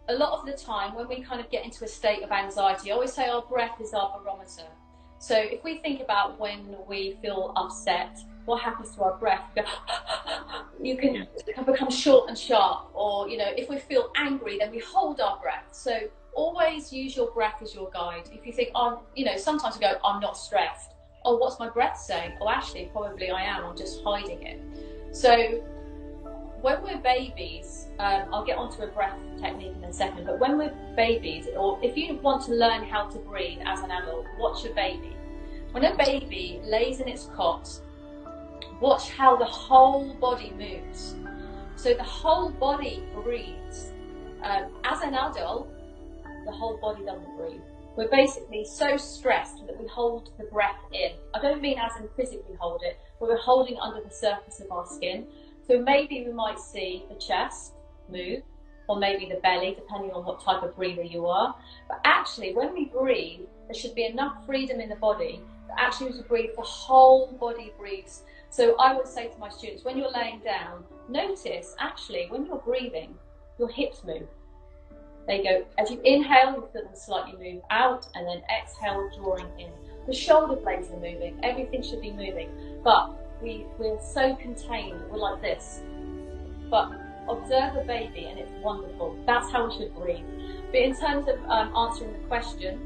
a lot of the time when we kind of get into a state of anxiety, I always say our breath is our barometer. So if we think about when we feel upset, what happens to our breath? You can become short and sharp, or if we feel angry, then we hold our breath. So always use your breath as your guide. If you think, sometimes we go, I'm not stressed. Oh, what's my breath saying? Oh, actually, probably I am. I'm just hiding it. So when we're babies, I'll get onto a breath technique in a second, but when we're babies, or if you want to learn how to breathe as an adult, watch a baby. When a baby lays in its cot, watch how the whole body moves. So the whole body breathes. As an adult, the whole body doesn't breathe. We're basically so stressed that we hold the breath in. I don't mean as in physically hold it, but we're holding under the surface of our skin. So maybe we might see the chest move, or maybe the belly, depending on what type of breather you are. But actually, when we breathe, there should be enough freedom in the body that actually as you breathe, the whole body breathes. So I would say to my students, when you're laying down, notice actually when you're breathing, your hips move. They go, as you inhale, you feel them slightly move out, and then exhale, drawing in. The shoulder blades are moving, everything should be moving, but we're so contained, we're like this. But observe a baby and it's wonderful. That's how we should breathe. But in terms of answering the question,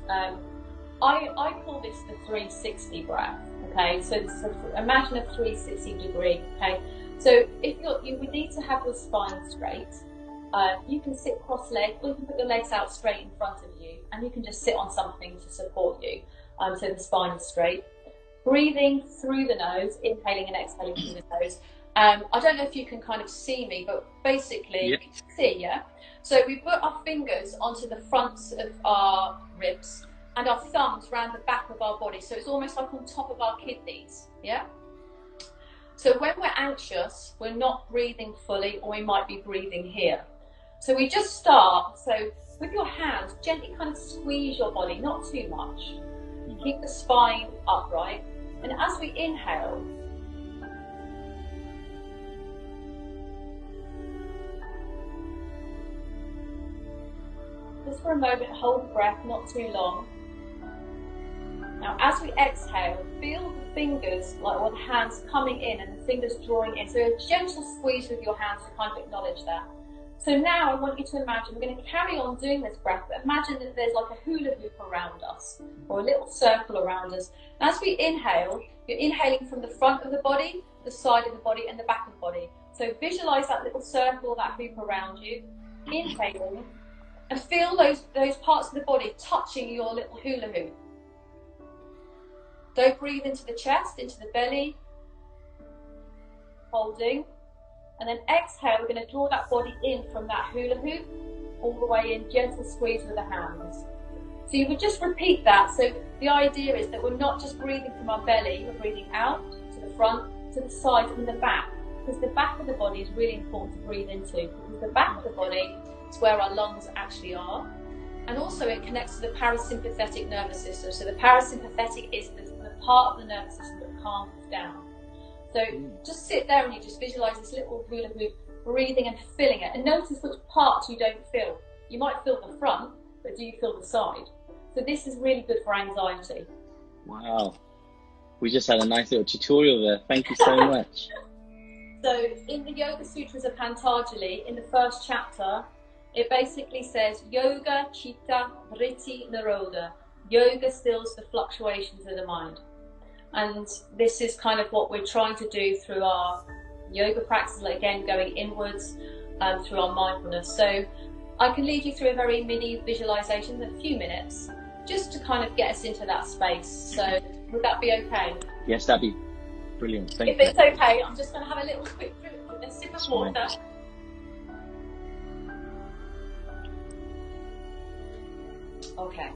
I call this the 360 breath. Okay, so imagine a 360 degree. Okay, so if you would need to have your spine straight. You can sit cross-legged, or you can put your legs out straight in front of you, and you can just sit on something to support you, so the spine is straight. Breathing through the nose, inhaling and exhaling through the nose. I don't know if you can kind of see me, but basically, you can see, yeah? So we put our fingers onto the fronts of our ribs, and our thumbs around the back of our body, so it's almost like on top of our kidneys, yeah? So when we're anxious, we're not breathing fully, or we might be breathing here. So we just start, so with your hands, gently kind of squeeze your body, not too much. Keep the spine upright. And as we inhale, just for a moment, hold the breath, not too long. Now as we exhale, feel the fingers, or the hands coming in and the fingers drawing in. So a gentle squeeze with your hands to kind of acknowledge that. So now I want you to imagine, we're going to carry on doing this breath, but imagine that there's like a hula hoop around us, or a little circle around us. As we inhale, you're inhaling from the front of the body, the side of the body, and the back of the body. So visualize that little circle, that hoop around you, inhaling, and feel those parts of the body touching your little hula hoop. Don't breathe into the chest, into the belly, holding. And then exhale, we're going to draw that body in from that hula hoop, all the way in, gentle squeeze with the hands. So you would just repeat that. So the idea is that we're not just breathing from our belly, we're breathing out, to the front, to the side, and the back. Because the back of the body is really important to breathe into, because the back of the body is where our lungs actually are. And also it connects to the parasympathetic nervous system. So the parasympathetic is the part of the nervous system that calms down. So just sit there and you just visualize this little hula hoop, breathing and filling it. And notice which parts you don't feel. You might feel the front, but do you feel the side? So this is really good for anxiety. Wow. We just had a nice little tutorial there. Thank you so much. So in the Yoga Sutras of Patanjali, in the first chapter, it basically says, Yoga Chitta Vritti Nirodha. Yoga stills the fluctuations of the mind. And this is kind of what we're trying to do through our yoga practice, again, going inwards through our mindfulness. So I can lead you through a very mini visualization in a few minutes, just to kind of get us into that space. So would that be okay? Yes, that'd be brilliant. Thank you. If it's okay, I'm just going to have a little quick sip of water. Okay.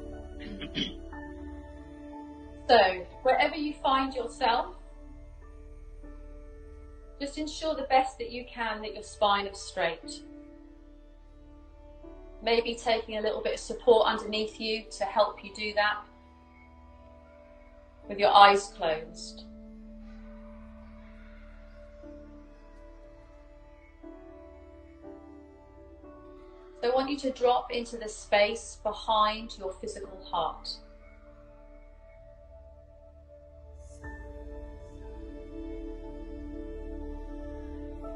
So, wherever you find yourself, just ensure the best that you can that your spine is straight. Maybe taking a little bit of support underneath you to help you do that, with your eyes closed. So I want you to drop into the space behind your physical heart.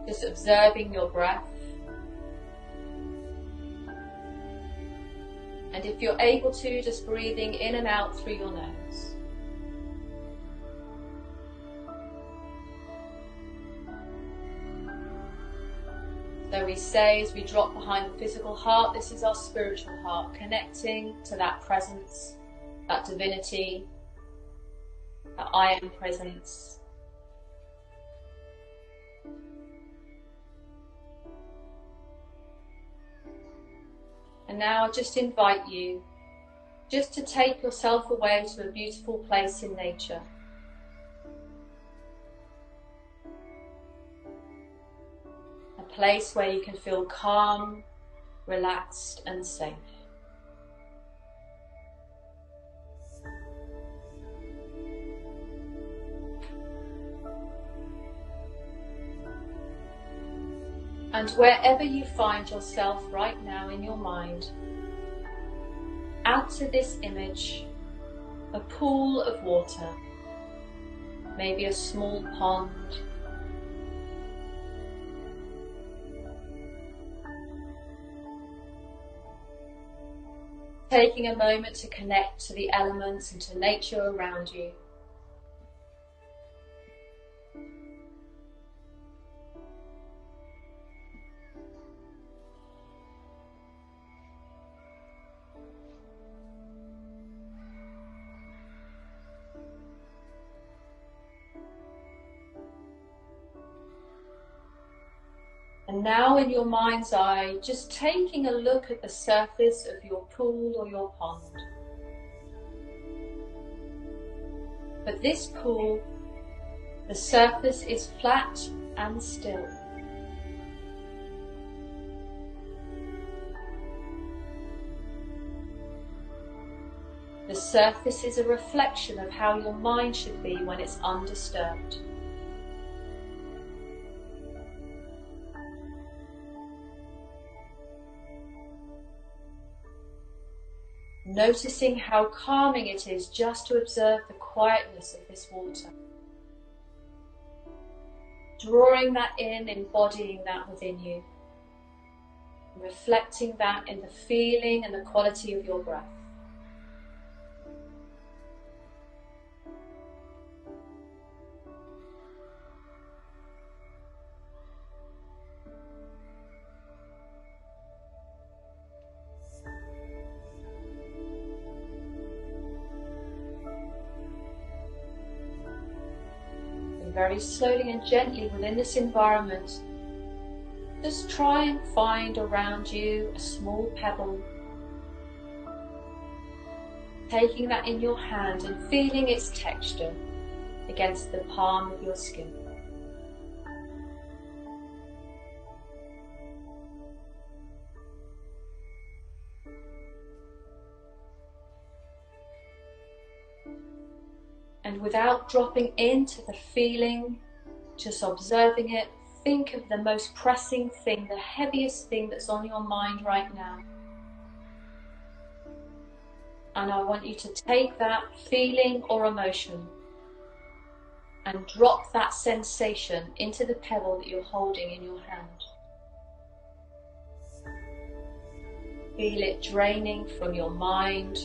Just observing your breath. And if you're able to, just breathing in and out through your nose. So we say, as we drop behind the physical heart, this is our spiritual heart, connecting to that presence, that divinity, that I am presence. And now I just invite you just to take yourself away to a beautiful place in nature. A place where you can feel calm, relaxed and safe. And wherever you find yourself right now in your mind, out to this image, a pool of water, maybe a small pond, taking a moment to connect to the elements and to nature around you. And now in your mind's eye, just taking a look at the surface of your pool or your pond. But this pool, the surface is flat and still. The surface is a reflection of how your mind should be when it's undisturbed. Noticing how calming it is just to observe the quietness of this water. Drawing that in, embodying that within you. Reflecting that in the feeling and the quality of your breath. Very slowly and gently within this environment, just try and find around you a small pebble, taking that in your hand and feeling its texture against the palm of your skin. And without dropping into the feeling, just observing it, think of the most pressing thing, the heaviest thing that's on your mind right now. And I want you to take that feeling or emotion and drop that sensation into the pebble that you're holding in your hand. Feel it draining from your mind,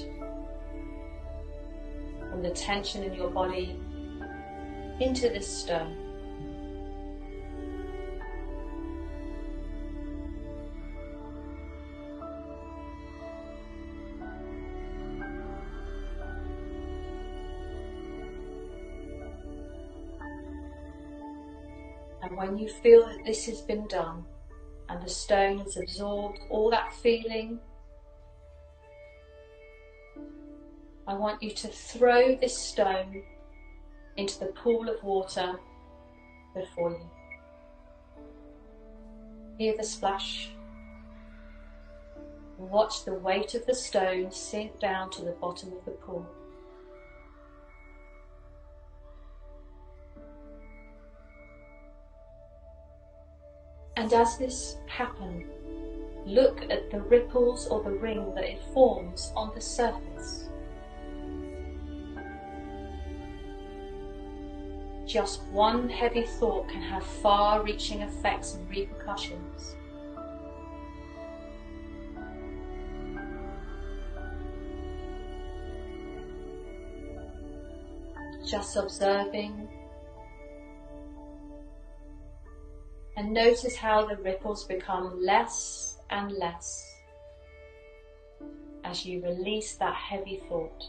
from the tension in your body, into this stone. And when you feel that this has been done, and the stone has absorbed all that feeling, I want you to throw this stone into the pool of water before you. Hear the splash. Watch the weight of the stone sink down to the bottom of the pool. And as this happens, look at the ripples or the ring that it forms on the surface. Just one heavy thought can have far-reaching effects and repercussions. Just observing, and notice how the ripples become less and less as you release that heavy thought.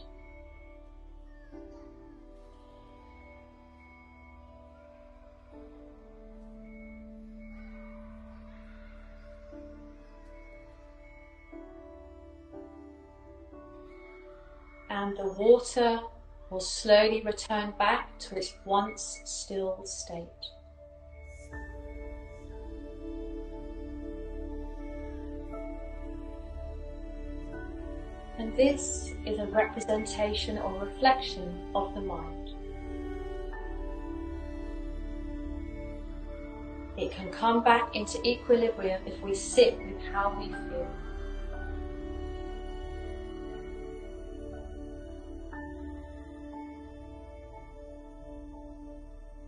And the water will slowly return back to its once still state. And this is a representation or reflection of the mind. It can come back into equilibrium if we sit with how we feel.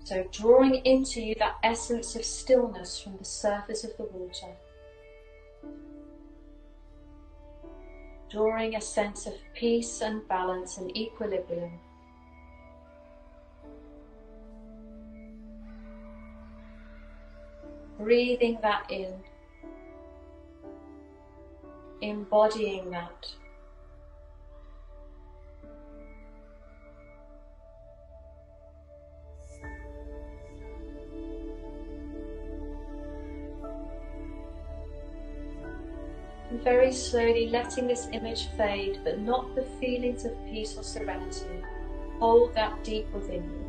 So drawing into you that essence of stillness from the surface of the water. Drawing a sense of peace and balance and equilibrium. Breathing that in. Embodying that. And very slowly letting this image fade, but not the feelings of peace or serenity. Hold that deep within you.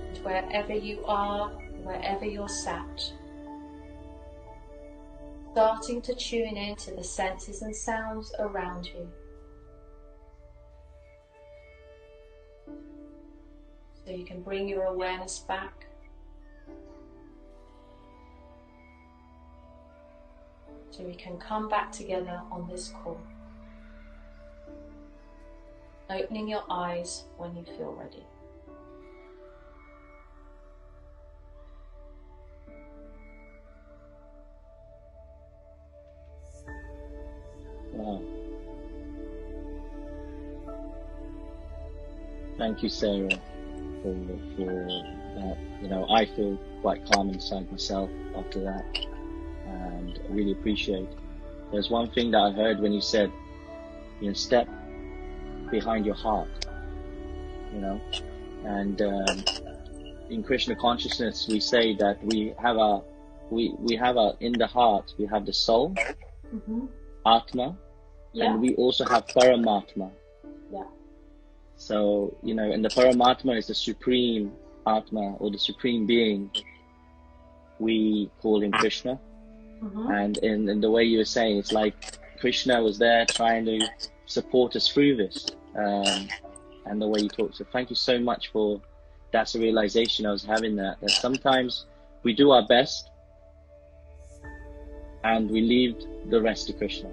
And wherever you are, wherever you're sat, starting to tune into the senses and sounds around you. So you can bring your awareness back. So we can come back together on this call. Opening your eyes when you feel ready. Wow. Thank you, Sarah, for that. You know, I feel quite calm inside myself after that, and I really appreciate. There's one thing that I heard when you said, you know, step behind your heart, you know, and in Krishna consciousness we say that we have in the heart we have the soul, Atma, and we also have Paramatma. Yeah. So, you know, and the Paramatma is the supreme Atma, or the supreme being. We call him Krishna. And in the way you were saying, it's like Krishna was there trying to support us through this, and the way you talk. So thank you so much for, that's a realization I was having, that sometimes we do our best and we leave the rest to Krishna.